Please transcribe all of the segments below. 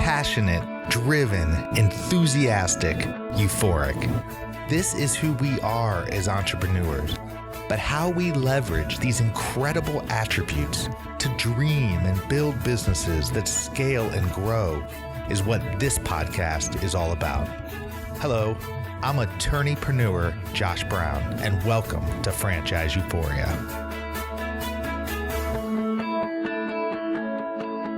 Passionate, driven, enthusiastic, euphoric. This is who we are as entrepreneurs. But how we leverage these incredible attributes to dream and build businesses that scale and grow is what this podcast is all about. Hello, I'm attorneypreneur Josh Brown, and welcome to Franchise Euphoria.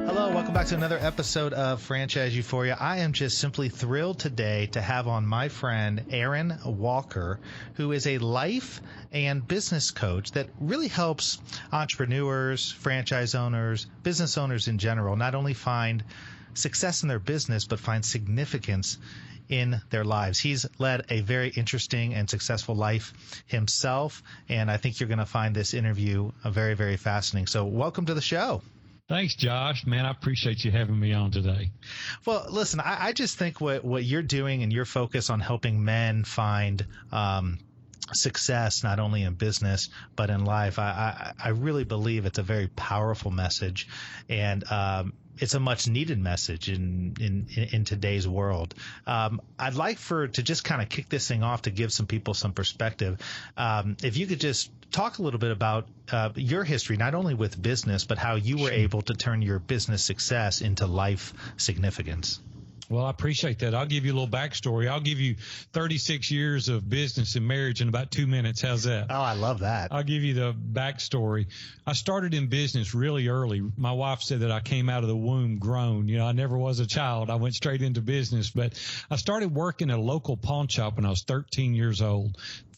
Hello, welcome back to another episode of Franchise Euphoria. I am just simply thrilled today to have on my friend Aaron Walker, who is a life and business coach that really helps entrepreneurs, franchise owners, business owners in general, not only find success in their business, but find significance in their lives. He's led a very interesting and successful life himself, and I think you're going to find this interview very, very fascinating. So welcome to the show. Thanks, Josh. Man, I appreciate you having me on today. Well, listen, I just think what you're doing and your focus on helping men find success, not only in business, but in life, I really believe it's a very powerful message, and it's a much needed message in today's world. I'd like to just kind of kick this thing off to give some people some perspective. If you could just talk a little bit about your history, not only with business, but how you were able to turn your business success into life significance. Well, I appreciate that. I'll give you a little backstory. I'll give you 36 years of business and marriage in about 2 minutes. How's that? Oh, I love that. I'll give you the backstory. I started in business really early. My wife said that I came out of the womb grown. You know, I never was a child. I went straight into business. But I started working at a local pawn shop when I was 13 years old.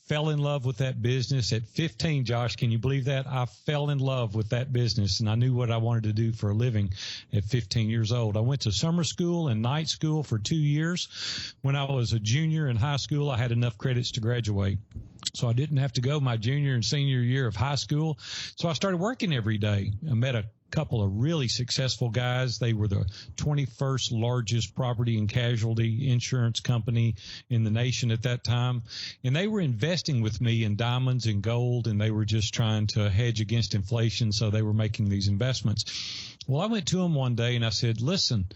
Fell in love with that business at 15, Josh. Can you believe that? I fell in love with that business, and I knew what I wanted to do for a living at 15 years old. I went to summer school and night school for 2 years. When I was a junior in high school, I had enough credits to graduate. So I didn't have to go my junior and senior year of high school. So I started working every day. I met a couple of really successful guys. They were the 21st largest property and casualty insurance company in the nation at that time. And they were investing with me in diamonds and gold, and they were just trying to hedge against inflation. So they were making these investments. Well, I went to them one day and I said, listen,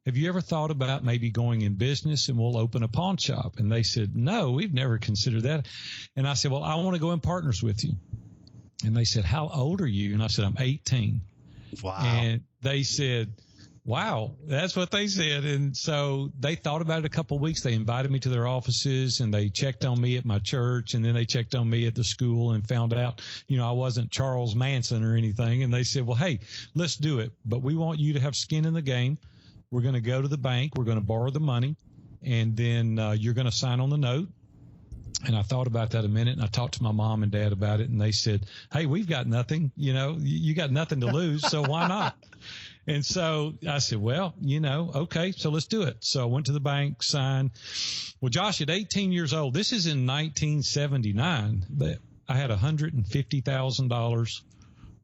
have you ever thought about maybe going in business and we'll open a pawn shop? And they said, no, we've never considered that. And I said, well, I want to go in partners with you. And they said, how old are you? And I said, I'm 18. Wow. And they said, wow, that's what they said. And so they thought about it a couple of weeks. They invited me to their offices and they checked on me at my church. And then they checked on me at the school and found out, you know, I wasn't Charles Manson or anything. And they said, well, hey, let's do it. But we want you to have skin in the game. We're going to go to the bank. We're going to borrow the money. And then you're going to sign on the note. And I thought about that a minute, and I talked to my mom and dad about it, and they said, hey, we've got nothing, you know, you got nothing to lose, so why not? And so I said, well, you know, okay, so let's do it. So I went to the bank, signed. Well, Josh, at 18 years old, this is in 1979, but I had $150,000.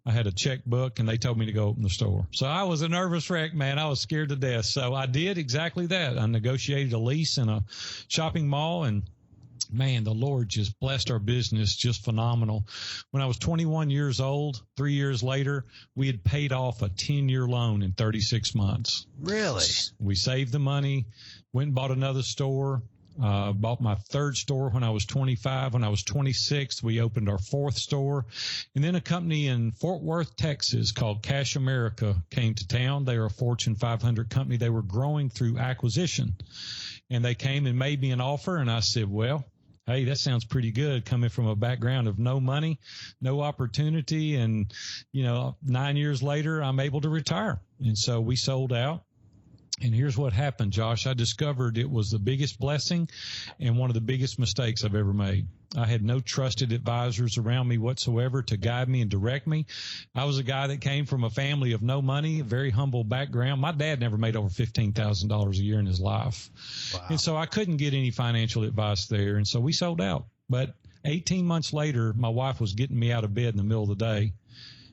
I had a checkbook, and they told me to go open the store. So I was a nervous wreck, man. I was scared to death. So I did exactly that. I negotiated a lease in a shopping mall, and man, the Lord just blessed our business just phenomenal. When I was 21 years old, 3 years later, we had paid off a 10-year loan in 36 months. Really? We saved the money, went and bought another store, bought my third store when I was 25. When I was 26, we opened our fourth store. And then a company in Fort Worth, Texas called Cash America came to town. They are a Fortune 500 company. They were growing through acquisition. And they came and made me an offer, and I said, well, hey, that sounds pretty good coming from a background of no money, no opportunity. And, you know, 9 years later, I'm able to retire. And so we sold out. And here's what happened, Josh. I discovered it was the biggest blessing and one of the biggest mistakes I've ever made. I had no trusted advisors around me whatsoever to guide me and direct me. I was a guy that came from a family of no money, a very humble background. My dad never made over $15,000 a year in his life. Wow. And so I couldn't get any financial advice there. And so we sold out. But 18 months later, my wife was getting me out of bed in the middle of the day,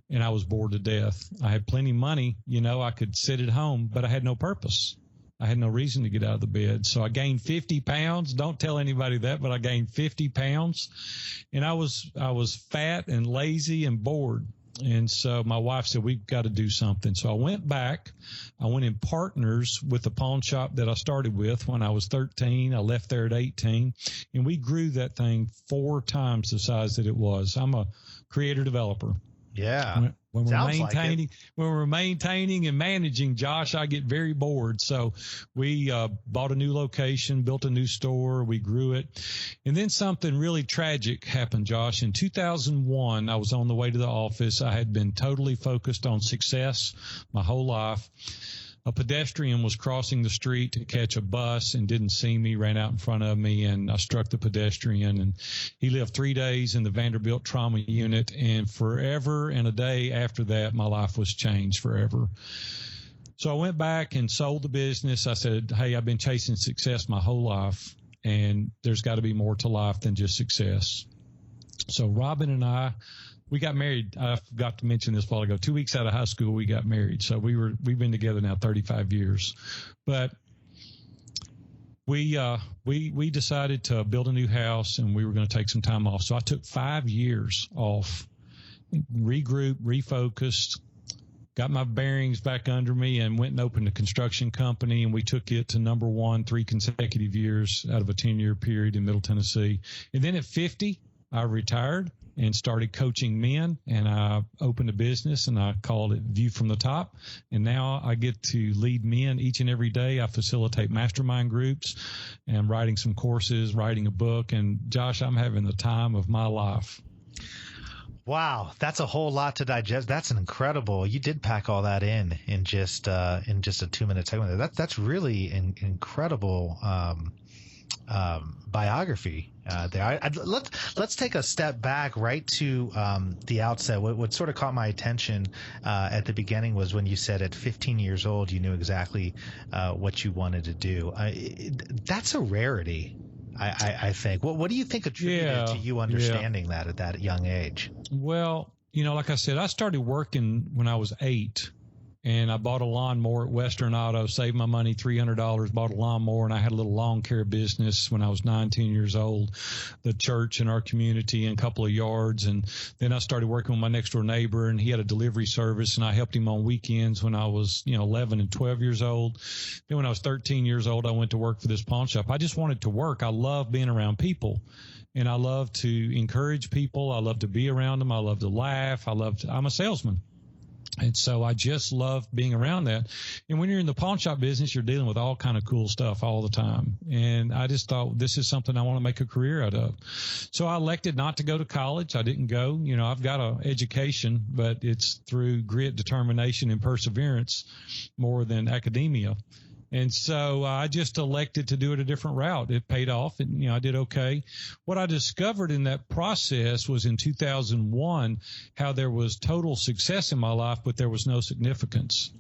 and I was bored to death. I had plenty of money. You know, I could sit at home, but I had no purpose. I had no reason to get out of the bed. So I gained 50 pounds. Don't tell anybody that, but I gained 50 pounds. And I was fat and lazy and bored. And so my wife said, we've got to do something. So I went back. I went in partners with the pawn shop that I started with when I was 13. I left there at 18, and we grew that thing 4 times the size that it was. I'm a creator developer. Yeah. When we're maintaining and managing, Josh, I get very bored. So we bought a new location, built a new store, we grew it. And then something really tragic happened, Josh. In 2001, I was on the way to the office. I had been totally focused on success my whole life. A pedestrian was crossing the street to catch a bus and didn't see me, ran out in front of me, and I struck the pedestrian. And he lived 3 days in the Vanderbilt trauma unit. And forever and a day after that, my life was changed forever. So I went back and sold the business. I said, hey, I've been chasing success my whole life, and there's got to be more to life than just success. So Robin and I, we got married. I forgot to mention this a while ago. 2 weeks out of high school, we got married. So we've been together now 35 years. But we decided to build a new house, and we were going to take some time off. So I took 5 years off, regrouped, refocused, got my bearings back under me, and went and opened a construction company. And we took it to number 1 3 consecutive years out of a 10-year period in Middle Tennessee. And then at 50, I retired and started coaching men, and I opened a business, and I called it View from the Top. And now I get to lead men each and every day. I facilitate mastermind groups, and I'm writing some courses, writing a book. And Josh, I'm having the time of my life. Wow, that's a whole lot to digest. That's an incredible. You did pack all that in just a 2-minute segment. That's really an incredible biography there. Let's take a step back right to the outset. What sort of caught my attention at the beginning was when you said at 15 years old you knew exactly what you wanted to do. That's a rarity, I think. What do you think attributed to you understanding that at that young age? Well, like I said, I started working when I was 8. And I bought a lawnmower at Western Auto, saved my money, $300, bought a lawnmower, and I had a little lawn care business when I was 19 years old, the church in our community and a couple of yards. And then I started working with my next door neighbor, and he had a delivery service, and I helped him on weekends when I was, 11 and 12 years old. Then when I was 13 years old, I went to work for this pawn shop. I just wanted to work. I love being around people, and I love to encourage people. I love to be around them. I love to laugh. I'm a salesman. And so I just love being around that. And when you're in the pawn shop business, you're dealing with all kind of cool stuff all the time. And I just thought, this is something I want to make a career out of. So I elected not to go to college. I didn't go. I've got an education, but it's through grit, determination, and perseverance more than academia. And so I just elected to do it a different route. It paid off, and I did okay. What I discovered in that process was in 2001 how there was total success in my life, but there was no significance.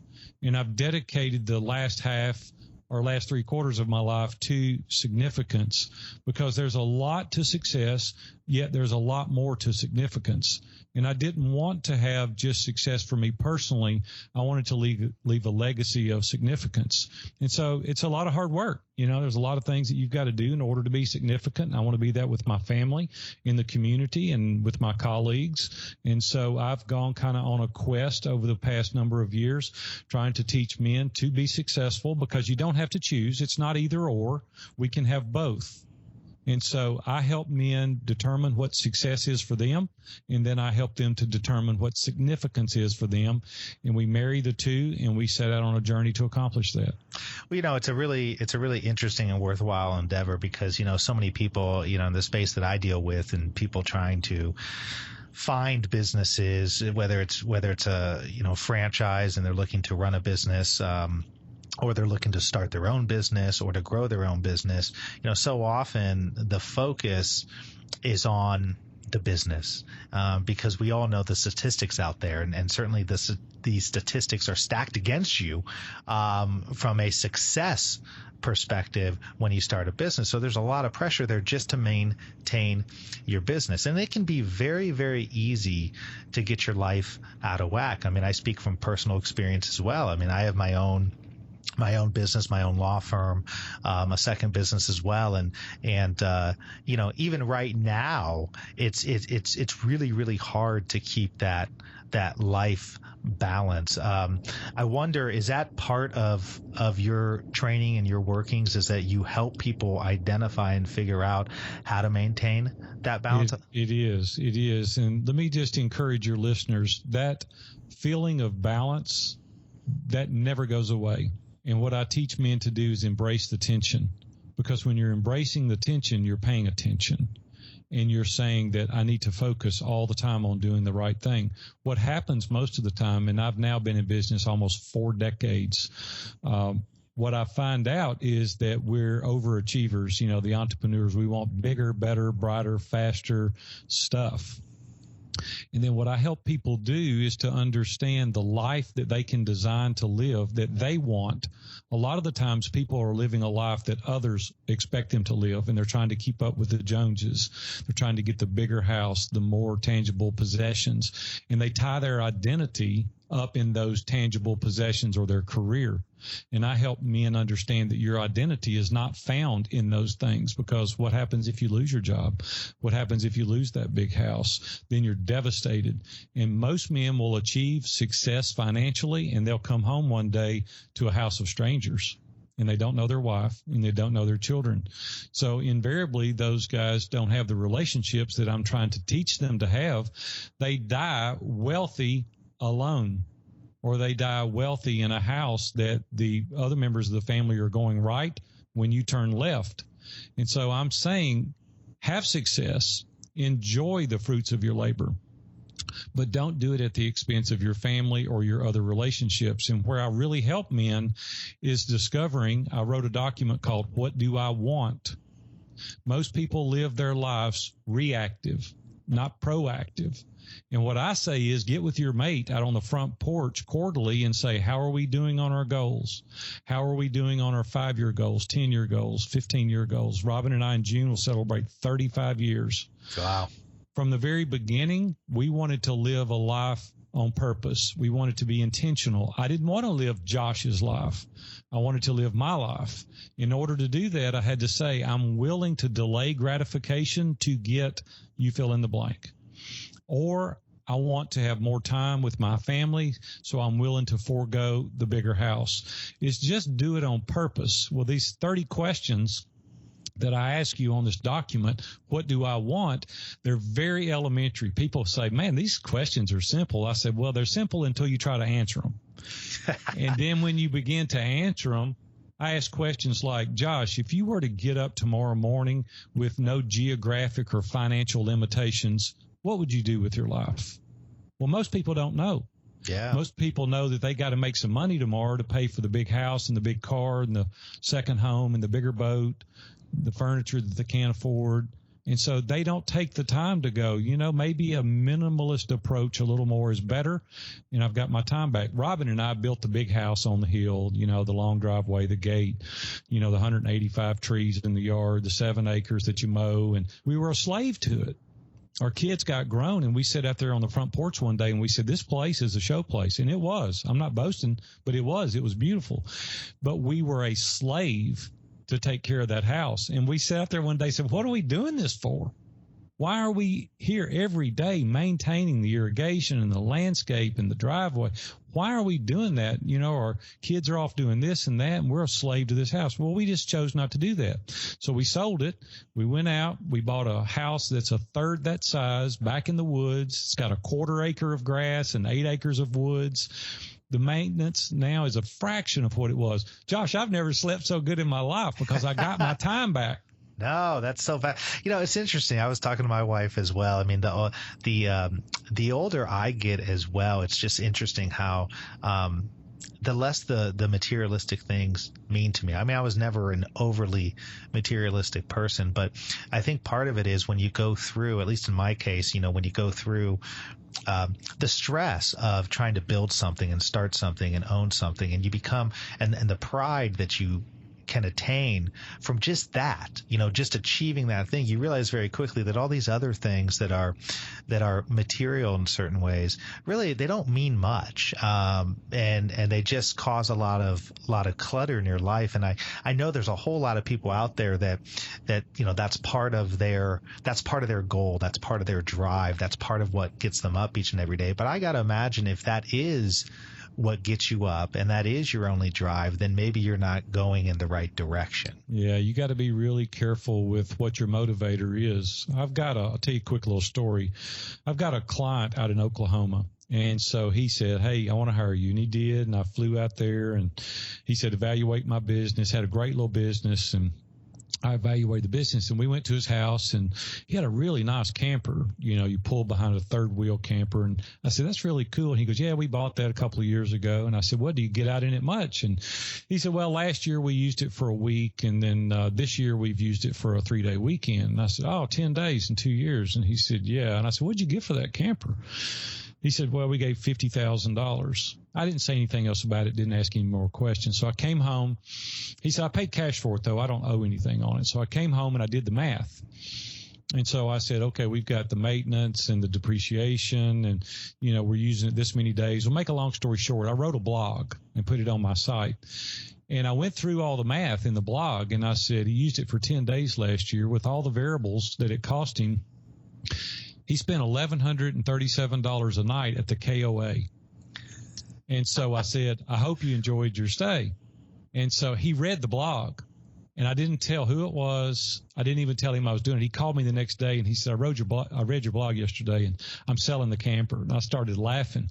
And I've dedicated the last 3/4 of my life to significance, because there's a lot to success, yet there's a lot more to significance. And I didn't want to have just success for me personally. I wanted to leave a legacy of significance. And so it's a lot of hard work. There's a lot of things that you've got to do in order to be significant. I want to be that with my family, in the community, and with my colleagues. And so I've gone kind of on a quest over the past number of years, trying to teach men to be successful, because you don't have to choose. It's not either or. We can have both. And so I help men determine what success is for them, and then I help them to determine what significance is for them. And we marry the two, and we set out on a journey to accomplish that. Well, it's a really interesting and worthwhile endeavor, because, so many people, in the space that I deal with, and people trying to find businesses, whether it's a, franchise and they're looking to run a business, or they're looking to start their own business or to grow their own business, so often the focus is on the business, because we all know the statistics out there, and certainly these statistics are stacked against you from a success perspective when you start a business. So there's a lot of pressure there just to maintain your business. And it can be very, very easy to get your life out of whack. I mean, I speak from personal experience as well. I mean, I have my own my own business, my own law firm, a second business as well. And even right now, it's really, really hard to keep that life balance. I wonder, is that part of your training and your workings, is that you help people identify and figure out how to maintain that balance? It is. And let me just encourage your listeners, that feeling of balance, that never goes away. And what I teach men to do is embrace the tension, because when you're embracing the tension, you're paying attention and you're saying that I need to focus all the time on doing the right thing. What happens most of the time, and I've now been in business almost 4 decades, what I find out is that we're overachievers, the entrepreneurs. We want bigger, better, brighter, faster stuff. And then what I help people do is to understand the life that they can design to live that they want. A lot of the times people are living a life that others expect them to live, and they're trying to keep up with the Joneses. They're trying to get the bigger house, the more tangible possessions, and they tie their identity up in those tangible possessions or their career. And I help men understand that your identity is not found in those things, because what happens if you lose your job? What happens if you lose that big house? Then you're devastated. And most men will achieve success financially, and they'll come home one day to a house of strangers, and they don't know their wife and they don't know their children. So invariably, those guys don't have the relationships that I'm trying to teach them to have. They die wealthy alone, or they die wealthy in a house that the other members of the family are going right when you turn left. And so I'm saying, have success, enjoy the fruits of your labor, but don't do it at the expense of your family or your other relationships. And where I really help men is discovering, I wrote a document called What Do I Want? Most people live their lives reactive, not proactive. And what I say is, get with your mate out on the front porch quarterly and say, how are we doing on our goals? How are we doing on our 5-year goals, 10-year goals, 15-year goals? Robin and I in June will celebrate 35 years. Wow. From the very beginning, we wanted to live a life on purpose. We wanted to be intentional. I didn't want to live Josh's life. I wanted to live my life. In order to do that, I had to say, I'm willing to delay gratification to get, you fill in the blank. Or I want to have more time with my family, so I'm willing to forego the bigger house. It's just do it on purpose. Well, these 30 questions that I ask you on this document, what do I want? They're very elementary. People say, man, these questions are simple. I said, well, they're simple until you try to answer them. And then when you begin to answer them, I ask questions like, Josh, if you were to get up tomorrow morning with no geographic or financial limitations, what would you do with your life? Well, most people don't know. Yeah. Most people know that they got to make some money tomorrow to pay for the big house and the big car and the second home and the bigger boat, the furniture that they can't afford. And so they don't take the time to go, maybe a minimalist approach a little more is better. And I've got my time back. Robin and I built the big house on the hill, the long driveway, the gate, the 185 trees in the yard, the 7 acres that you mow. And we were a slave to it. Our kids got grown, and we sat out there on the front porch one day and we said, this place is a show place. And it was. I'm not boasting, but it was. It was beautiful. But we were a slave to take care of that house. And we sat out there one day and said, what are we doing this for? Why are we here every day maintaining the irrigation and the landscape and the driveway? Why are we doing that? Our kids are off doing this and that, and we're a slave to this house. Well, we just chose not to do that. So we sold it. We went out. We bought a house that's a third that size back in the woods. It's got a 1/4 acre of grass and 8 acres of woods. The maintenance now is a fraction of what it was. Josh, I've never slept so good in my life because I got my time back. No, that's so bad. It's interesting. I was talking to my wife as well. I mean, the older I get as well, it's just interesting how the less the materialistic things mean to me. I mean, I was never an overly materialistic person, but I think part of it is when you go through, at least in my case, when you go through the stress of trying to build something and start something and own something, and you become, and the pride that you can attain from just that, just achieving that thing, you realize very quickly that all these other things that are material in certain ways, really they don't mean much, and they just cause a lot of clutter in your life. And I know there's a whole lot of people out there that that's part of their goal, that's part of their drive, that's part of what gets them up each and every day. But I got to imagine if that is what gets you up and that is your only drive, then maybe you're not going in the right direction. Yeah, you got to be really careful with what your motivator is. I'll tell you a quick little story. I've got a client out in Oklahoma. And so he said, hey, I want to hire you. And he did. And I flew out there and he said, evaluate my business, had a great little business. And I evaluated the business, and we went to his house, and he had a really nice camper. You pull behind a third wheel camper. And I said, that's really cool. And he goes, yeah, we bought that a couple of years ago. And I said, what, do you get out in it much? And he said, well, last year we used it for a week. And then this year we've used it for a 3-day weekend. And I said, 10 days in 2 years. And he said, yeah. And I said, what'd you get for that camper? He said, well, we gave $50,000. I didn't say anything else about it, didn't ask any more questions. So I came home. He said, I paid cash for it, though. I don't owe anything on it. So I came home and I did the math. And so I said, okay, we've got the maintenance and the depreciation and, we're using it this many days. We'll make a long story short. I wrote a blog and put it on my site. And I went through all the math in the blog, and I said he used it for 10 days last year with all the variables that it cost him. He spent $1,137 a night at the KOA. And so I said, I hope you enjoyed your stay. And so he read the blog, and I didn't tell who it was. I didn't even tell him I was doing it. He called me the next day, and he said, I read your blog yesterday, and I'm selling the camper. And I started laughing.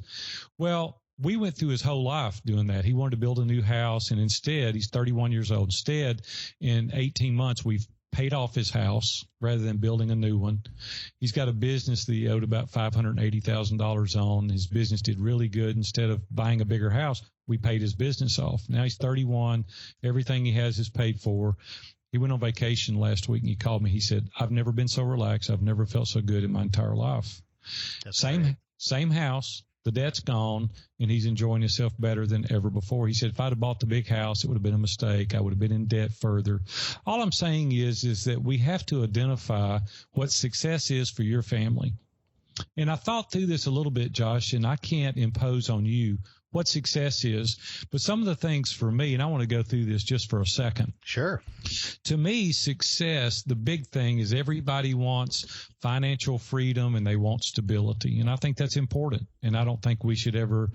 Well, we went through his whole life doing that. He wanted to build a new house, and instead, he's 31 years old. Instead, in 18 months, we've paid off his house rather than building a new one. He's got a business that he owed about $580,000 on. His business did really good. Instead of buying a bigger house, we paid his business off. Now he's 31. Everything he has is paid for. He went on vacation last week, and he called me. He said, I've never been so relaxed. I've never felt so good in my entire life. Same house. The debt's gone, and he's enjoying himself better than ever before. He said, if I'd have bought the big house, it would have been a mistake. I would have been in debt further. All I'm saying is that we have to identify what success is for your family. And I thought through this a little bit, Josh, and I can't impose on you what success is, but some of the things for me, and I want to go through this just for a second. Sure. To me, success, the big thing is everybody wants financial freedom and they want stability. And I think that's important. And I don't think we should ever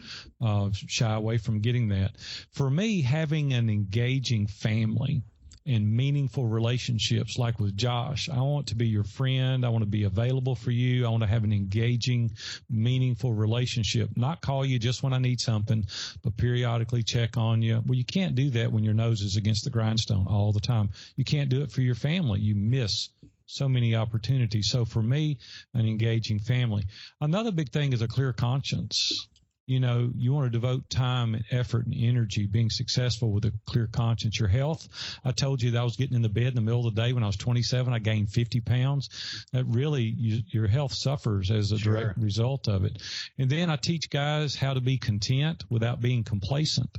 shy away from getting that. For me, having an engaging family and meaningful relationships like with Josh. I want to be your friend. I want to be available for you. I want to have an engaging, meaningful relationship, not call you just when I need something, but periodically check on you. Well, you can't do that when your nose is against the grindstone all the time. You can't do it for your family. You miss so many opportunities. So for me, an engaging family. Another big thing is a clear conscience. You want to devote time and effort and energy being successful with a clear conscience. Your health, I told you that I was getting in the bed in the middle of the day when I was 27. I gained 50 pounds. That really, your health suffers as a direct result of it. And then I teach guys how to be content without being complacent.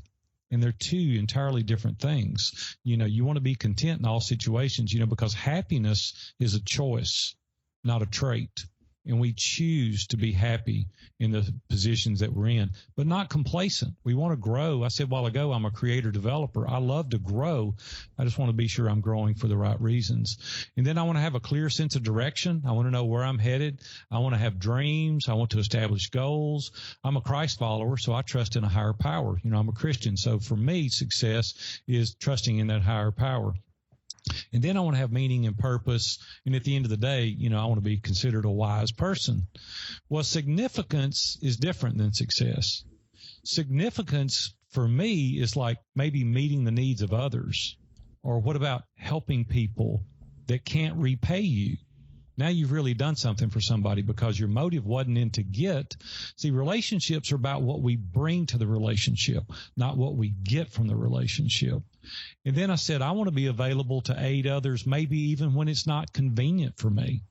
And they're two entirely different things. You want to be content in all situations, because happiness is a choice, not a trait. And we choose to be happy in the positions that we're in, but not complacent. We want to grow. I said a while ago, I'm a creator developer. I love to grow. I just want to be sure I'm growing for the right reasons. And then I want to have a clear sense of direction. I want to know where I'm headed. I want to have dreams. I want to establish goals. I'm a Christ follower, so I trust in a higher power. I'm a Christian. So for me, success is trusting in that higher power. And then I want to have meaning and purpose. And at the end of the day, I want to be considered a wise person. Well, significance is different than success. Significance for me is like maybe meeting the needs of others. Or what about helping people that can't repay you? Now you've really done something for somebody because your motive wasn't in to get. See, relationships are about what we bring to the relationship, not what we get from the relationship. And then I said, I want to be available to aid others, maybe even when it's not convenient for me.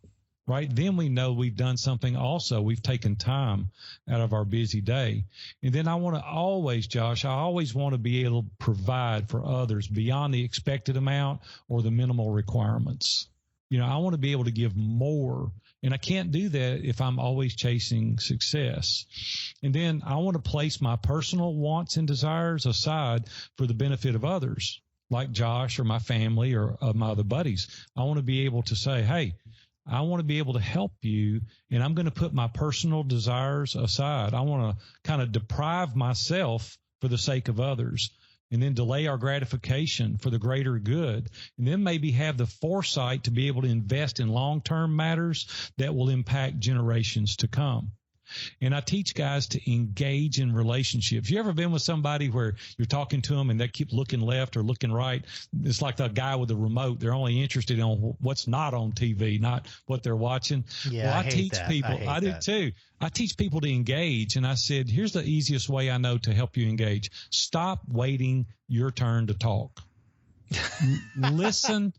right? Then we know we've done something also. We've taken time out of our busy day. And then I want to always, Josh, I always want to be able to provide for others beyond the expected amount or the minimal requirements. I want to be able to give more. And I can't do that if I'm always chasing success. And then I want to place my personal wants and desires aside for the benefit of others, like Josh or my family or my other buddies. I want to be able to say, hey, I want to be able to help you, and I'm going to put my personal desires aside. I want to kind of deprive myself for the sake of others, and then delay our gratification for the greater good, and then maybe have the foresight to be able to invest in long-term matters that will impact generations to come. And I teach guys to engage in relationships. You ever been with somebody where you're talking to them and they keep looking left or looking right? It's like the guy with the remote. They're only interested in what's not on TV, not what they're watching. Yeah, well, I teach that. people. I do too. I teach people to engage. And I said, here's the easiest way I know to help you engage. Stop waiting your turn to talk. Listen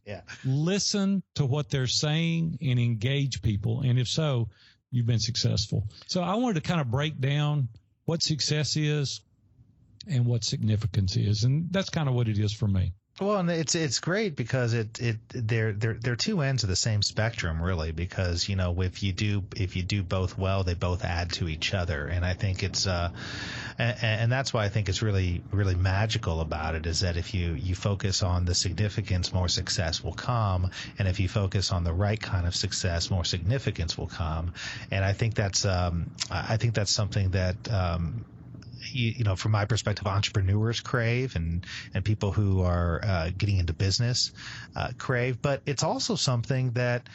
to what they're saying and engage people. And if so, you've been successful. So I wanted to kind of break down what success is and what significance is. And that's kind of what it is for me. Well, and it's great because they're two ends of the same spectrum, really, because, if you do both well, they both add to each other. And I think it's and that's why I think it's really, really magical about it, is that if you focus on the significance, more success will come. And if you focus on the right kind of success, more significance will come. And I think that's something that from my perspective, entrepreneurs crave and people who are getting into business crave. But it's also something that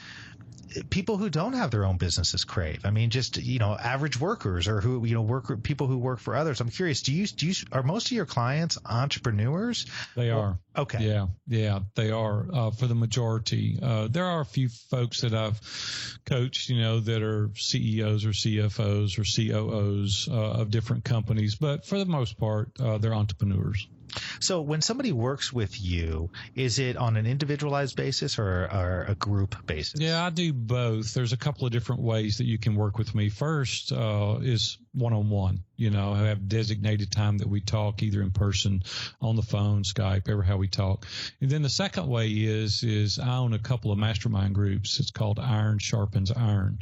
people who don't have their own businesses crave. I mean, just, average workers or who, people who work for others. I'm curious, are most of your clients entrepreneurs? They are. Okay. Yeah, they are for the majority. There are a few folks that I've coached, that are CEOs or CFOs or COOs of different companies, but for the most part, they're entrepreneurs. So when somebody works with you, is it on an individualized basis or a group basis? Yeah, I do both. There's a couple of different ways that you can work with me. First is one-on-one. I have designated time that we talk either in person, on the phone, Skype, ever how we talk. And then the second way is I own a couple of mastermind groups. It's called Iron Sharpens Iron,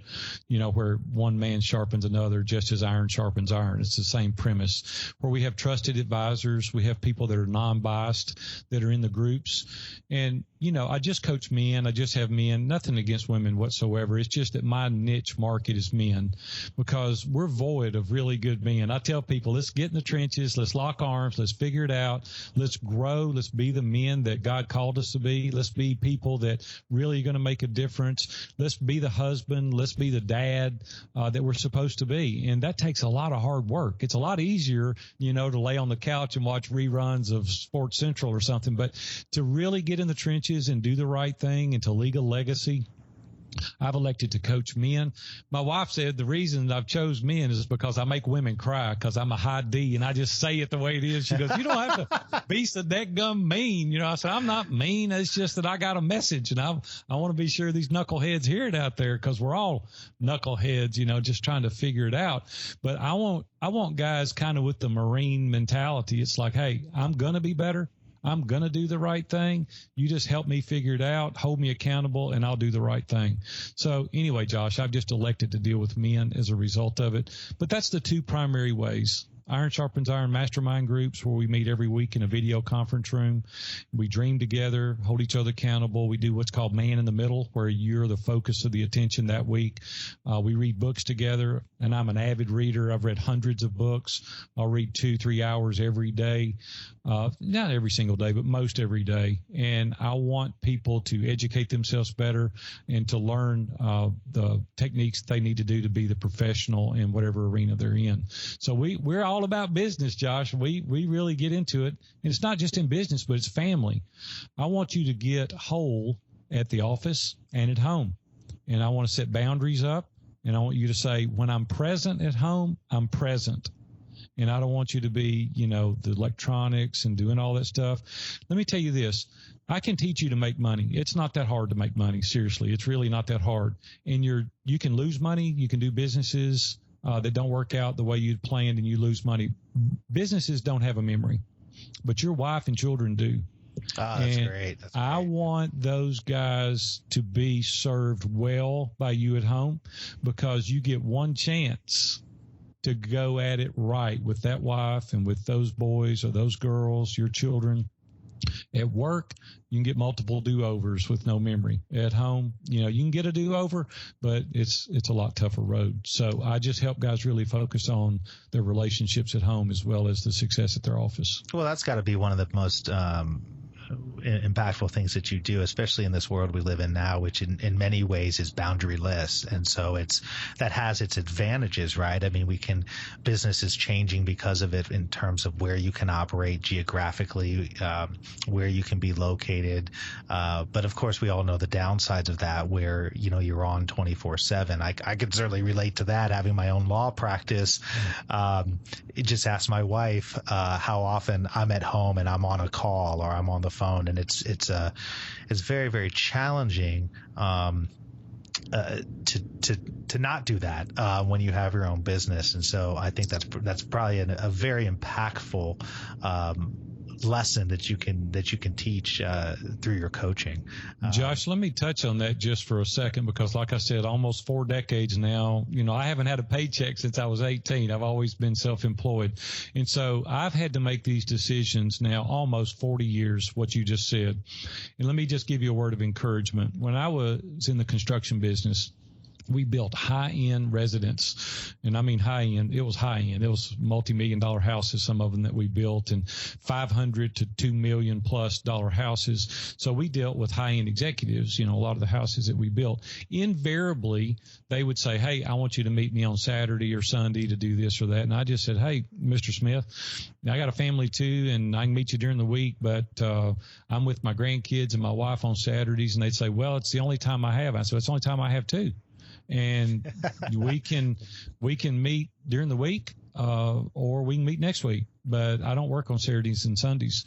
where one man sharpens another just as iron sharpens iron. It's the same premise, where we have trusted advisors. We have people that are non-biased that are in the groups. And, I just coach men. I just have men, nothing against women whatsoever. It's just that my niche market is men, because we're void of really good men. I tell people, let's get in the trenches. Let's lock arms. Let's figure it out. Let's grow. Let's be the men that God called us to be. Let's be people that really are going to make a difference. Let's be the husband. Let's be the dad that we're supposed to be. And that takes a lot of hard work. It's a lot easier, to lay on the couch and watch reruns of Sports Central or something. But to really get in the trenches and do the right thing and to leave a legacy, I've elected to coach men. My wife said the reason I've chose men is because I make women cry, because I'm a high D and I just say it the way it is. She goes, you don't have to be so dadgum mean. I said, I'm not mean. It's just that I got a message and I want to be sure these knuckleheads hear it out there, because we're all knuckleheads, just trying to figure it out. But I want guys kind of with the Marine mentality. It's like, hey, I'm going to be better. I'm going to do the right thing. You just help me figure it out, hold me accountable, and I'll do the right thing. So anyway, Josh, I've just elected to deal with men as a result of it. But that's the two primary ways. Iron Sharpens Iron mastermind groups, where we meet every week in a video conference room. We dream together, hold each other accountable. We do what's called Man in the Middle, where you're the focus of the attention that week. We read books together, and I'm an avid reader. I've read hundreds of books. I'll read 2-3 hours every day. Not every single day, but most every day. And I want people to educate themselves better and to learn the techniques they need to do to be the professional in whatever arena they're in. So we're all about business, Josh. We really get into it. And it's not just in business, but it's family. I want you to get whole at the office and at home. And I want to set boundaries up. And I want you to say, when I'm present at home, I'm present. and I don't want you to be, the electronics and doing all that stuff. Let me tell you this. I can teach you to make money. It's not that hard to make money. Seriously. It's really not that hard. And you can lose money. You can do businesses that don't work out the way you'd planned and you lose money. Businesses don't have a memory, but your wife and children do. Oh, that's great. I want those guys to be served well by you at home, because you get one chance to go at it right with that wife and with those boys or those girls, your children. At work, you can get multiple do-overs with no memory. At home, you can get a do-over, but it's a lot tougher road. So I just help guys really focus on their relationships at home as well as the success at their office. Well, that's got to be one of the most impactful things that you do, especially in this world we live in now, which in many ways is boundaryless. And so that has its advantages, right? I mean, business is changing because of it in terms of where you can operate geographically, where you can be located. But of course, we all know the downsides of that, where, you're on 24/7. I could certainly relate to that, having my own law practice. Just ask my wife how often I'm at home and I'm on a call or I'm on the phone, and it's very, very challenging to not do that when you have your own business. And so I think that's probably a very impactful lesson that you can teach through your coaching. Josh, let me touch on that just for a second, because like I said, almost 4 decades now, I haven't had a paycheck since I was 18. I've always been self-employed. And so I've had to make these decisions now almost 40 years, what you just said. And let me just give you a word of encouragement. When I was in the construction business, we built high-end residents, and I mean high-end. It was high-end. It was multi-million-dollar houses, some of them that we built, and $500 to $2 million plus houses. So we dealt with high-end executives. A lot of the houses that we built, invariably they would say, "Hey, I want you to meet me on Saturday or Sunday to do this or that." And I just said, "Hey, Mr. Smith, I got a family too, and I can meet you during the week, but I'm with my grandkids and my wife on Saturdays." And they'd say, "Well, it's the only time I have." I said, "It's the only time I have too." And we can meet during the week, or we can meet next week, but I don't work on Saturdays and Sundays.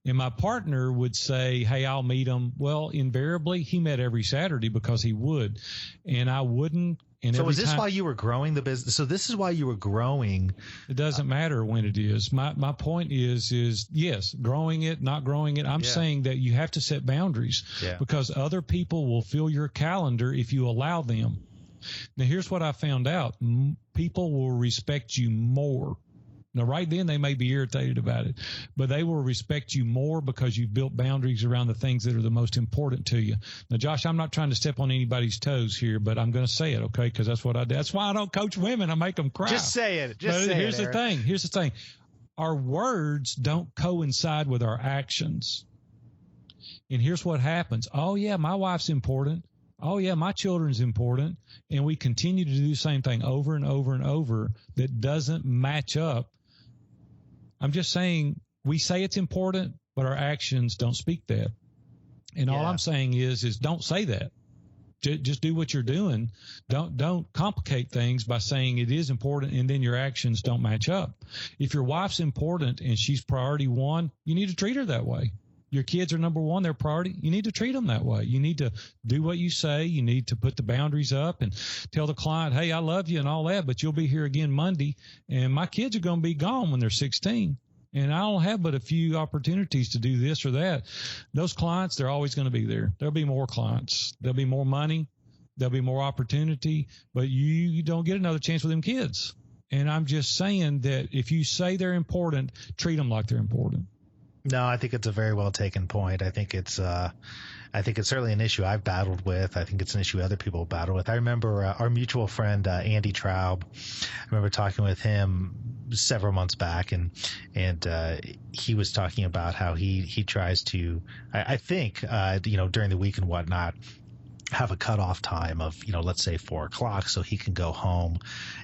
And my partner would say, "Hey, I'll meet him." Well, invariably he met every Saturday because he would, and I wouldn't. And so is this why you were growing the business? So this is why you were growing. It doesn't matter when it is. My point is yes, growing it, not growing it. I'm saying that you have to set boundaries, because other people will fill your calendar if you allow them. Now, here's what I found out. People will respect you more. Now, right then, they may be irritated about it, but they will respect you more because you've built boundaries around the things that are the most important to you. Now, Josh, I'm not trying to step on anybody's toes here, but I'm going to say it, okay, because that's what I do. That's why I don't coach women. I make them cry. Just say it. Here's the thing. Our words don't coincide with our actions. And here's what happens. Oh, yeah, my wife's important. Oh, yeah, my children's important. And we continue to do the same thing over and over and over that doesn't match up. I'm just saying, we say it's important, but our actions don't speak that. And all I'm saying is don't say that. Just do what you're doing. Don't complicate things by saying it is important and then your actions don't match up. If your wife's important and she's priority one, you need to treat her that way. Your kids are number one, they're priority. You need to treat them that way. You need to do what you say. You need to put the boundaries up and tell the client, "Hey, I love you," and all that, but you'll be here again Monday, and my kids are going to be gone when they're 16. And I don't have but a few opportunities to do this or that. Those clients, they're always going to be there. There'll be more clients. There'll be more money. There'll be more opportunity, but you don't get another chance with them kids. And I'm just saying that if you say they're important, treat them like they're important. No, I think it's a very well taken point. I think it's certainly an issue I've battled with. I think it's an issue other people battle with. I remember our mutual friend Andy Traub. I remember talking with him several months back, and he was talking about how he tries to, I think, during the week and whatnot, have a cutoff time of, let's say 4:00, so he can go home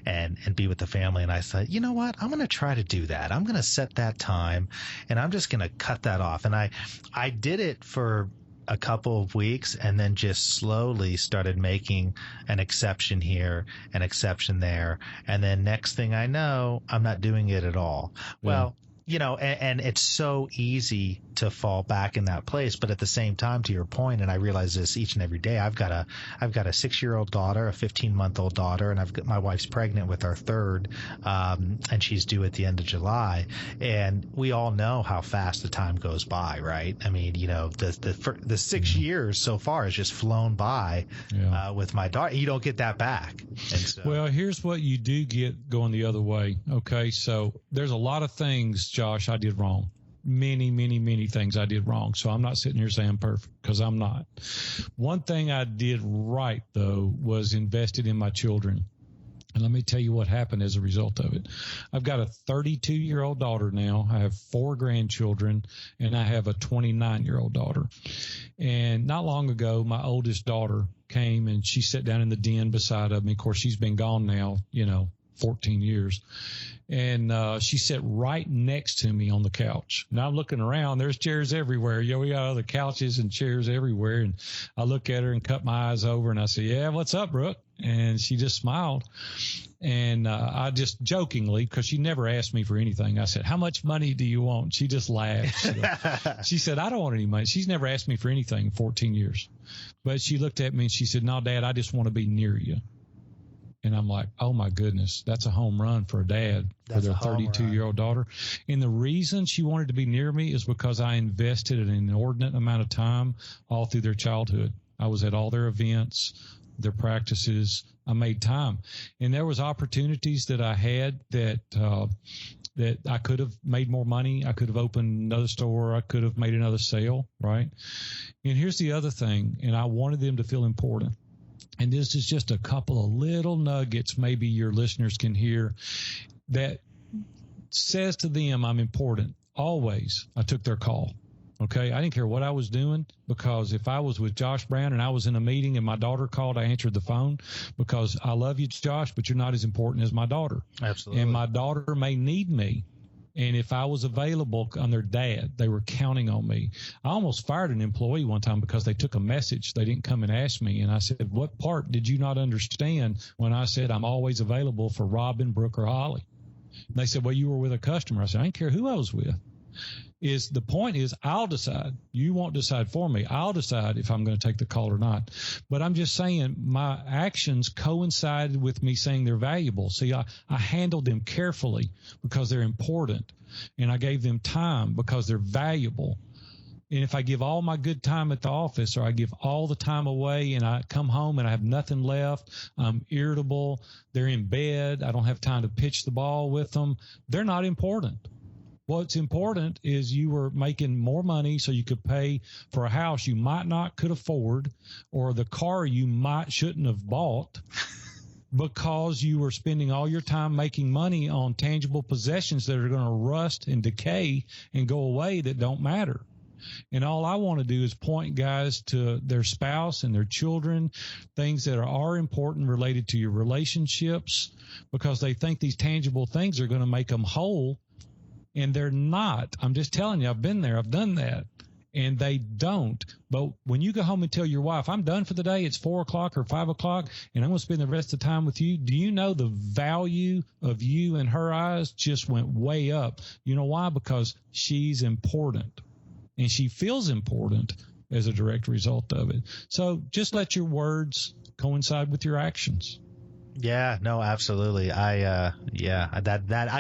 and be with the family. And I said, you know what, I'm going to try to do that. I'm going to set that time and I'm just going to cut that off. And I did it for a couple of weeks and then just slowly started making an exception here, an exception there. And then next thing I know, I'm not doing it at all. Yeah. Well, and it's so easy to fall back in that place. But at the same time, to your point, and I realize this each and every day, I've got a 6-year-old daughter, a 15-month-old daughter, and my wife's pregnant with our third, and she's due at the end of July. And we all know how fast the time goes by, right? I mean, the 6 years so far has just flown by with my daughter. You don't get that back. And so, well, here's what you do get going the other way. Okay, so there's a lot of things, Josh, I did wrong. Many, many, many things I did wrong. So I'm not sitting here saying I'm perfect, because I'm not. One thing I did right, though, was invested in my children. And let me tell you what happened as a result of it. I've got a 32-year-old daughter now. I have 4 grandchildren, and I have a 29-year-old daughter. And not long ago, my oldest daughter came, and she sat down in the den beside of me. Of course, she's been gone now, 14 years. And she sat right next to me on the couch. Now I'm looking around. There's chairs everywhere. We got other couches and chairs everywhere. And I look at her and cut my eyes over, and I say, "Yeah, what's up, Brooke?" And she just smiled. And I just jokingly, because she never asked me for anything, I said, "How much money do you want?" She just laughed. She said, "I don't want any money." She's never asked me for anything in 14 years. But she looked at me and she said, "No, Dad, I just want to be near you." And I'm like, oh, my goodness, that's a home run for a dad for their 32-year-old daughter. And the reason she wanted to be near me is because I invested an inordinate amount of time all through their childhood. I was at all their events, their practices. I made time. And there was opportunities that I had that I could have made more money. I could have opened another store. I could have made another sale, right? And here's the other thing, and I wanted them to feel important. And this is just a couple of little nuggets maybe your listeners can hear that says to them, I'm important. Always, I took their call. Okay, I didn't care what I was doing, because if I was with Josh Brown and I was in a meeting and my daughter called, I answered the phone, because I love you, Josh, but you're not as important as my daughter. Absolutely. And my daughter may need me. And if I was available on their dad, they were counting on me. I almost fired an employee one time because they took a message. They didn't come and ask me. And I said, "What part did you not understand when I said I'm always available for Robin, Brooke, or Holly?" And they said, "Well, you were with a customer." I said, "I didn't care who I was with. The point is, I'll decide. You won't decide for me. I'll decide if I'm going to take the call or not." But I'm just saying my actions coincided with me saying they're valuable. See, I handled them carefully because they're important, and I gave them time because they're valuable. And if I give all my good time at the office, or I give all the time away and I come home and I have nothing left, I'm irritable, they're in bed, I don't have time to pitch the ball with them, they're not important. What's important is you were making more money so you could pay for a house you might not could afford, or the car you shouldn't have bought, because you were spending all your time making money on tangible possessions that are going to rust and decay and go away, that don't matter. And all I want to do is point guys to their spouse and their children, things that are important related to your relationships, because they think these tangible things are going to make them whole. And they're not. I'm just telling you, I've been there. I've done that. And they don't. But when you go home and tell your wife, "I'm done for the day. It's 4 o'clock or 5 o'clock, and I'm going to spend the rest of the time with you," do you know the value of you in her eyes just went way up? You know why? Because she's important. And she feels important as a direct result of it. So just let your words coincide with your actions. Yeah, no, absolutely. I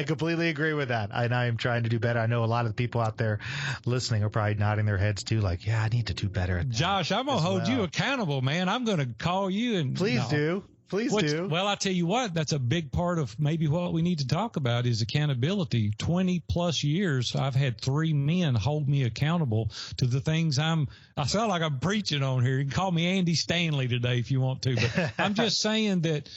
completely agree with that. And I am trying to do better. I know a lot of the people out there listening are probably nodding their heads too, like, yeah, I need to do better at that. Josh, I'm going to hold you accountable, man. I'm going to call you and Please do. Well, I tell you what, that's a big part of maybe what we need to talk about is accountability. 20 plus years, I've had 3 men hold me accountable to the things I sound like I'm preaching on here. You can call me Andy Stanley today if you want to, but I'm just saying that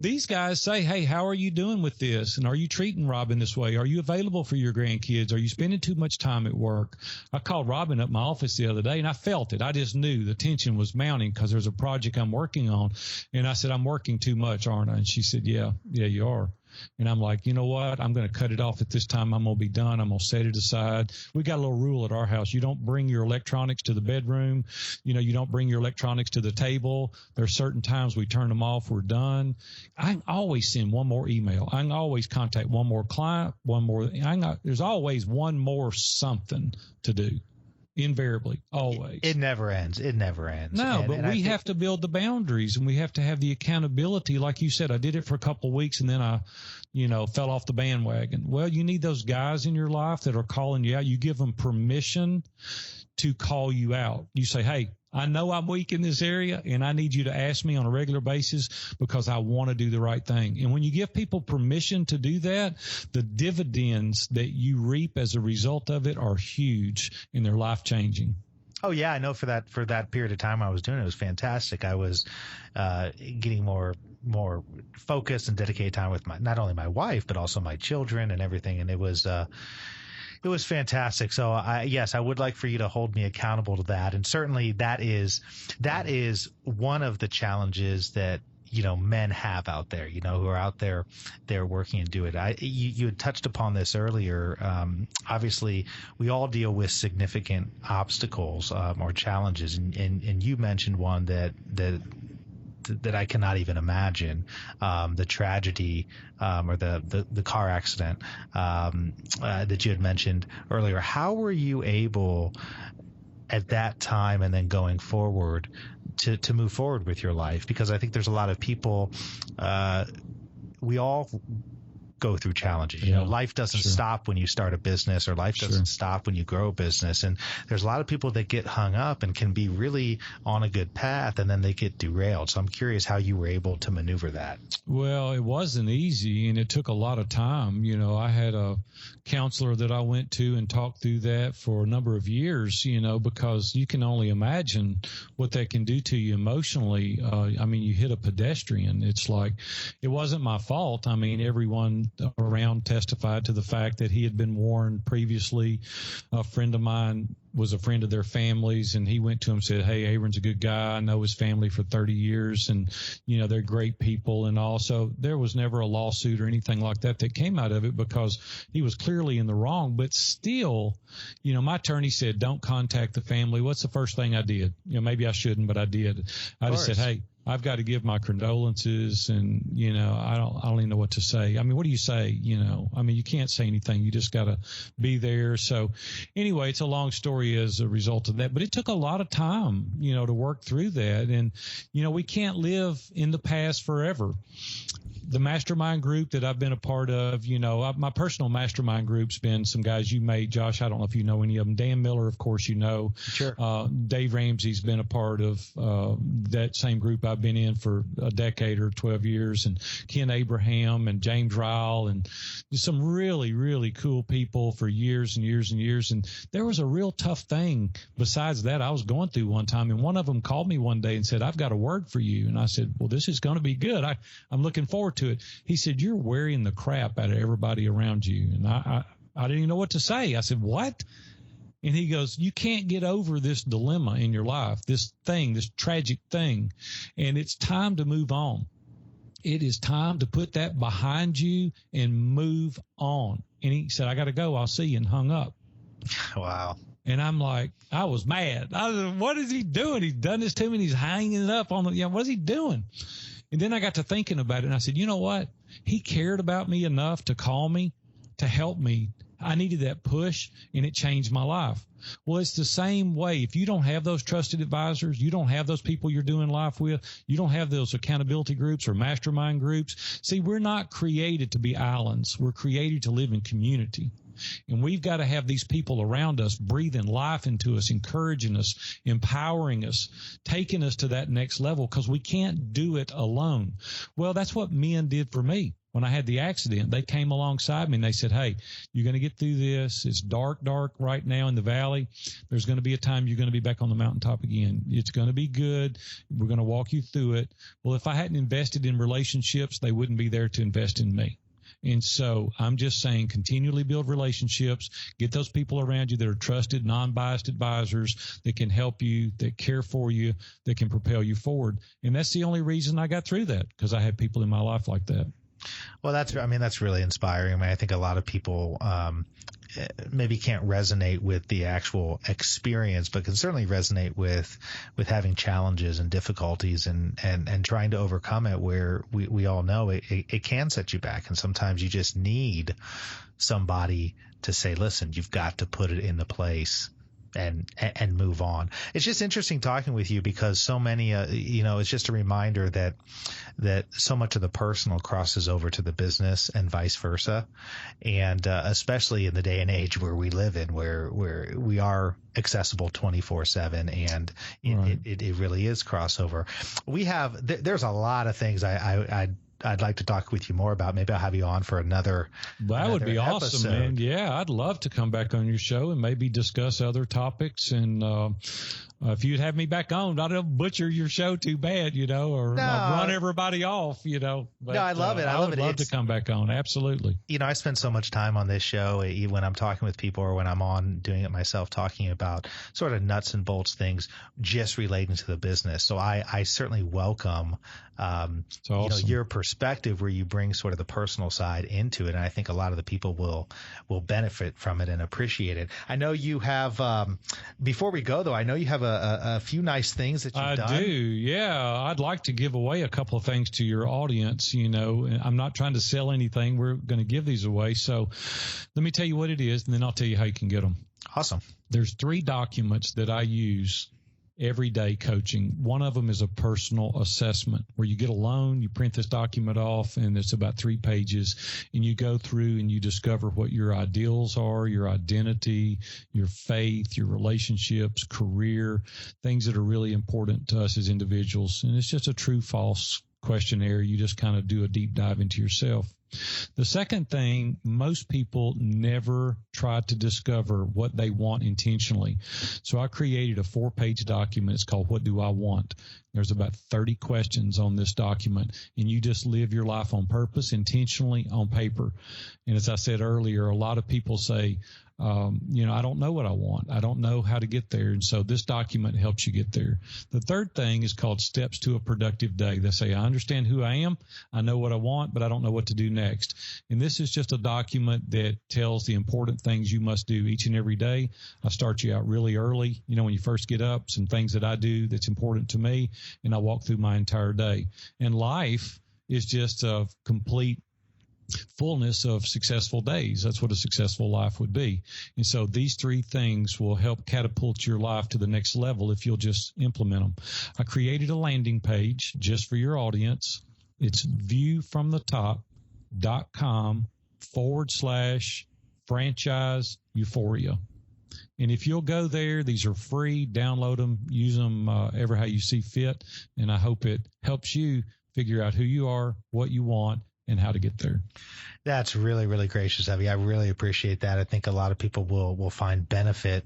these guys say, "Hey, how are you doing with this? And are you treating Robin this way? Are you available for your grandkids? Are you spending too much time at work?" I called Robin up my office the other day, and I felt it. I just knew the tension was mounting because there's a project I'm working on. And I said, "I'm working too much, aren't I?" And she said, yeah, you are. And I'm like, you know what? I'm going to cut it off at this time. I'm going to be done. I'm going to set it aside. We got a little rule at our house. You don't bring your electronics to the bedroom. You don't bring your electronics to the table. There's certain times we turn them off. We're done. I can always send one more email. I can always contact one more client, there's always one more something to do. Invariably, always. It never ends. It never ends. No, but we have to build the boundaries, and we have to have the accountability. Like you said, I did it for a couple of weeks, and then I, fell off the bandwagon. Well, you need those guys in your life that are calling you out. You give them permission to call you out. You say, hey, I know I'm weak in this area, and I need you to ask me on a regular basis because I want to do the right thing. And when you give people permission to do that, the dividends that you reap as a result of it are huge, and they're life-changing. Oh yeah, I know for that period of time I was doing it was fantastic. I was getting more focused and dedicated time with not only my wife but also my children and everything, and it was fantastic. So yes, I would like for you to hold me accountable to that. And certainly that is one of the challenges that, men have out there, who are out there, they're working and do it. You had touched upon this earlier. Obviously we all deal with significant obstacles, or challenges. And you mentioned one that I cannot even imagine, the tragedy, or the car accident, that you had mentioned earlier. How were you able at that time and then going forward to move forward with your life? Because I think there's a lot of people, we all go through challenges. Life doesn't stop when you start a business, or life doesn't stop when you grow a business. And there's a lot of people that get hung up and can be really on a good path, and then they get derailed. So I'm curious how you were able to maneuver that. Well, it wasn't easy, and it took a lot of time. I had a counselor that I went to and talked through that for a number of years, because you can only imagine what that can do to you emotionally. You hit a pedestrian. It's like, it wasn't my fault. Everyone around testified to the fact that he had been warned previously. A friend of mine was a friend of their families, and he went to him and said, hey, Aaron's a good guy. I know his family for 30 years, and, they're great people. And also, there was never a lawsuit or anything like that came out of it, because he was clearly in the wrong. But still, my attorney said, don't contact the family. What's the first thing I did? Maybe I shouldn't, but I did. I just said, hey, I've got to give my condolences, and, I don't even know what to say. What do you say? You can't say anything. You just got to be there. So anyway, it's a long story as a result of that, but it took a lot of time, to work through that. And, we can't live in the past forever. The mastermind group that I've been a part of, my personal mastermind group's been some guys you made, Josh. I don't know if you know any of them. Dan Miller, of course, Sure. Dave Ramsey's been a part of that same group I've been in for a decade or 12 years, and Ken Abraham and James Ryle, and some really, really cool people for years and years and years. And there was a real tough thing besides that I was going through one time, and one of them called me one day and said, I've got a word for you. And I said, well, this is going to be good. I'm looking forward to it. He said, you're wearing the crap out of everybody around you. And I didn't even know what to say. I said, what? And he goes, you can't get over this dilemma in your life, this tragic thing. And it's time to move on. It is time to put that behind you and move on. And he said, I got to go. I'll see you, and hung up. Wow. And I'm like, I was mad. I was, what is he doing? He's done this to me, and he's hanging it up on the, what is he doing? And then I got to thinking about it, and I said, you know what? He cared about me enough to call me, to help me. I needed that push, and it changed my life. Well, it's the same way. If you don't have those trusted advisors, you don't have those people you're doing life with, you don't have those accountability groups or mastermind groups. See, we're not created to be islands. We're created to live in community. And we've got to have these people around us breathing life into us, encouraging us, empowering us, taking us to that next level, because we can't do it alone. Well, that's what men did for me. When I had the accident, they came alongside me and they said, hey, you're going to get through this. It's dark right now in the valley. There's going to be a time you're going to be back on the mountaintop again. It's going to be good. We're going to walk you through it. Well, if I hadn't invested in relationships, they wouldn't be there to invest in me. And so I'm just saying, continually build relationships, get those people around you that are trusted, non-biased advisors that can help you, that care for you, that can propel you forward. And that's the only reason I got through that, because I had people in my life like that. Well, that's really inspiring. I mean, I think a lot of people maybe can't resonate with the actual experience, but can certainly resonate with having challenges and difficulties and trying to overcome it, where we all know it can set you back. And sometimes you just need somebody to say, listen, you've got to put it into place and move on. It's just interesting talking with you, because so many, it's just a reminder that so much of the personal crosses over to the business and vice versa. And especially in the day and age where we live in, where we are accessible 24/7, and it really is crossover. There's a lot of things I'd like to talk with you more about. Maybe I'll have you on for another. That would be episode. Awesome, man. Yeah, I'd love to come back on your show and maybe discuss other topics. And if you'd have me back on, I don't butcher your show too bad, or run everybody off, But, no, I love it. I would love to come back on. Absolutely. I spend so much time on this show when I'm talking with people, or when I'm on doing it myself, talking about sort of nuts and bolts things just relating to the business. So I certainly welcome awesome. Your perspective, where you bring sort of the personal side into it. And I think a lot of the people will benefit from it and appreciate it. I know you have, before we go though, I know you have a few nice things that you've done. I do. Yeah. I'd like to give away a couple of things to your audience. I'm not trying to sell anything. We're going to give these away. So let me tell you what it is, and then I'll tell you how you can get them. Awesome. There's 3 documents that I use everyday coaching. One of them is a personal assessment, where you get a loan, you print this document off, and it's about 3 pages, and you go through and you discover what your ideals are, your identity, your faith, your relationships, career, things that are really important to us as individuals. And it's just a true false questionnaire. You just kind of do a deep dive into yourself. The second thing, most people never try to discover what they want intentionally. So I created a 4-page document. It's called What Do I Want? There's about 30 questions on this document, and you just live your life on purpose, intentionally, on paper. And as I said earlier, a lot of people say, I don't know what I want. I don't know how to get there. And so this document helps you get there. The third thing is called Steps to a Productive Day. They say, I understand who I am. I know what I want, but I don't know what to do next. And this is just a document that tells the important things you must do each and every day. I start you out really early, when you first get up, some things that I do that's important to me, and I walk through my entire day. And life is just a complete fullness of successful days. That's what a successful life would be. And so these 3 things will help catapult your life to the next level if you'll just implement them. I created a landing page just for your audience. It's viewfromthetop.com/franchise euphoria. And if you'll go there, these are free. Download them, use them ever how you see fit. And I hope it helps you figure out who you are, what you want, and how to get there. That's really, really gracious of you. I really appreciate that. I think a lot of people will find benefit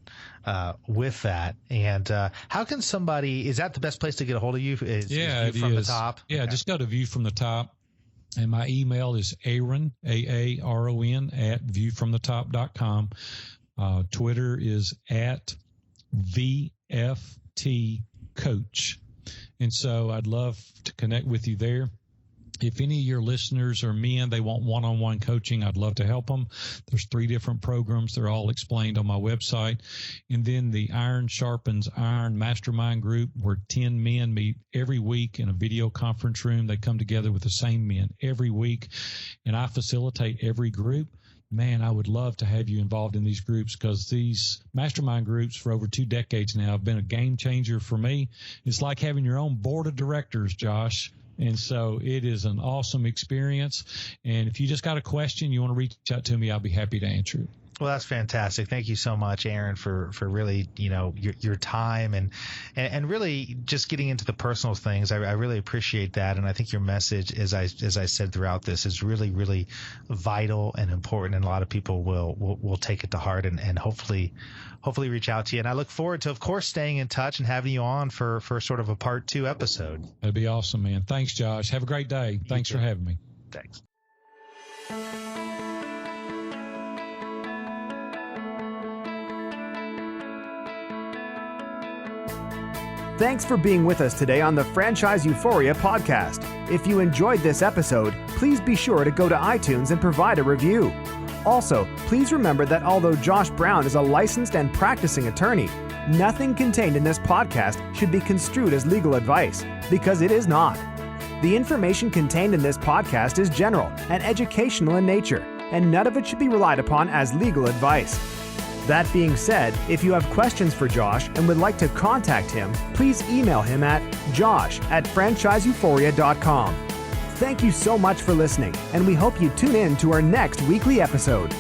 with that. And how can somebody, is that the best place to get a hold of you? Is View from the Top? Yeah, okay. Just go to View from the Top. And my email is Aaron, AARON, @viewfromthetop.com. Twitter is @VFTCoach. And so I'd love to connect with you there. If any of your listeners are men, they want one-on-one coaching, I'd love to help them. There's 3 different programs. They're all explained on my website. And then the Iron Sharpens Iron Mastermind Group, where 10 men meet every week in a video conference room. They come together with the same men every week, and I facilitate every group. Man, I would love to have you involved in these groups, because these mastermind groups for over 2 decades now have been a game changer for me. It's like having your own board of directors, Josh. And so it is an awesome experience. And if you just got a question, you want to reach out to me, I'll be happy to answer it. Well, that's fantastic. Thank you so much, Aaron, for really, your time and really just getting into the personal things. I really appreciate that. And I think your message, as I said throughout this, is really, really vital and important. And a lot of people will take it to heart and hopefully reach out to you. And I look forward to, of course, staying in touch and having you on for sort of a part 2 episode. That'd be awesome, man. Thanks, Josh. Have a great day. Thanks for having me. Thanks. Thanks for being with us today on the Franchise Euphoria podcast. If you enjoyed this episode, please be sure to go to iTunes and provide a review. Also, please remember that although Josh Brown is a licensed and practicing attorney, nothing contained in this podcast should be construed as legal advice, because it is not. The information contained in this podcast is general and educational in nature, and none of it should be relied upon as legal advice. That being said, if you have questions for Josh and would like to contact him, please email him at josh@franchiseeuphoria.com. Thank you so much for listening, and we hope you tune in to our next weekly episode.